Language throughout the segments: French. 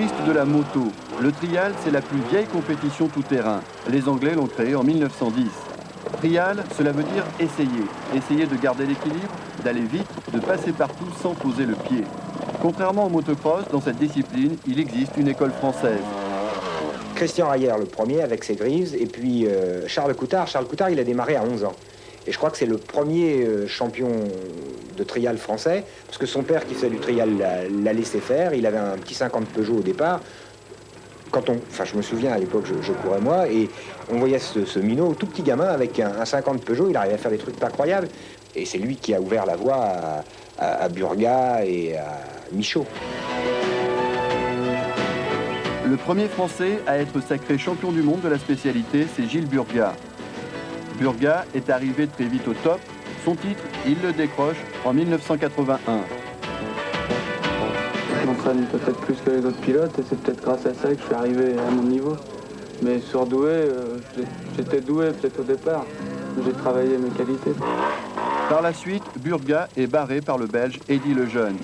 Puriste de la moto, le trial, c'est la plus vieille compétition tout-terrain. Les Anglais l'ont créé en 1910. Trial, cela veut dire essayer. Essayer de garder l'équilibre, d'aller vite, de passer partout sans poser le pied. Contrairement au motocross, dans cette discipline, il existe une école française. Christian Rayer, le premier, avec ses Greaves, et puis Charles Coutard. Charles Coutard, il a démarré à 11 ans. Et je crois que c'est le premier champion de trial français, parce que son père qui faisait du trial l'a laissé faire. Il avait un petit 50 Peugeot au départ. Je me souviens, à l'époque, je courais moi, et on voyait ce minot, tout petit gamin, avec un 50 Peugeot, il arrivait à faire des trucs pas incroyables. Et c'est lui qui a ouvert la voie à Burga et à Michaud. Le premier Français à être sacré champion du monde de la spécialité, c'est Gilles Burga. Burga est arrivé très vite au top. Son titre, il le décroche en 1981. Je m'entraîne peut-être plus que les autres pilotes et c'est peut-être grâce à ça que je suis arrivé à mon niveau. Mais surdoué, j'étais doué peut-être au départ. J'ai travaillé mes qualités. Par la suite, Burga est barré par le Belge Eddy Lejeune.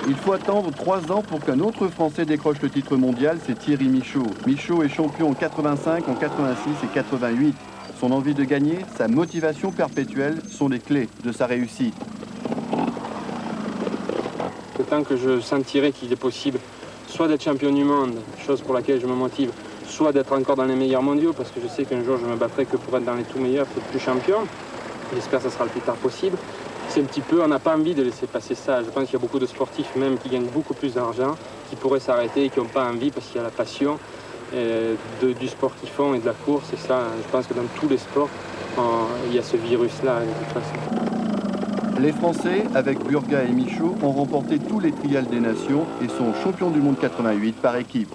Il faut attendre 3 ans pour qu'un autre Français décroche le titre mondial, c'est Thierry Michaud. Michaud est champion en 85, en 86 et 88. Son envie de gagner, sa motivation perpétuelle sont les clés de sa réussite. Tant que je sentirai qu'il est possible soit d'être champion du monde, chose pour laquelle je me motive, soit d'être encore dans les meilleurs mondiaux, parce que je sais qu'un jour je me battrai que pour être dans les tout meilleurs, peut-être plus champion. J'espère que ça sera le plus tard possible. C'est un petit peu, on n'a pas envie de laisser passer ça. Je pense qu'il y a beaucoup de sportifs même qui gagnent beaucoup plus d'argent, qui pourraient s'arrêter et qui n'ont pas envie parce qu'il y a la passion du sport qu'ils font et de la course. Et ça, je pense que dans tous les sports, il y a ce virus-là de toute façon. Les Français, avec Burga et Michaud, ont remporté tous les trials des nations et sont champions du monde 88 par équipe.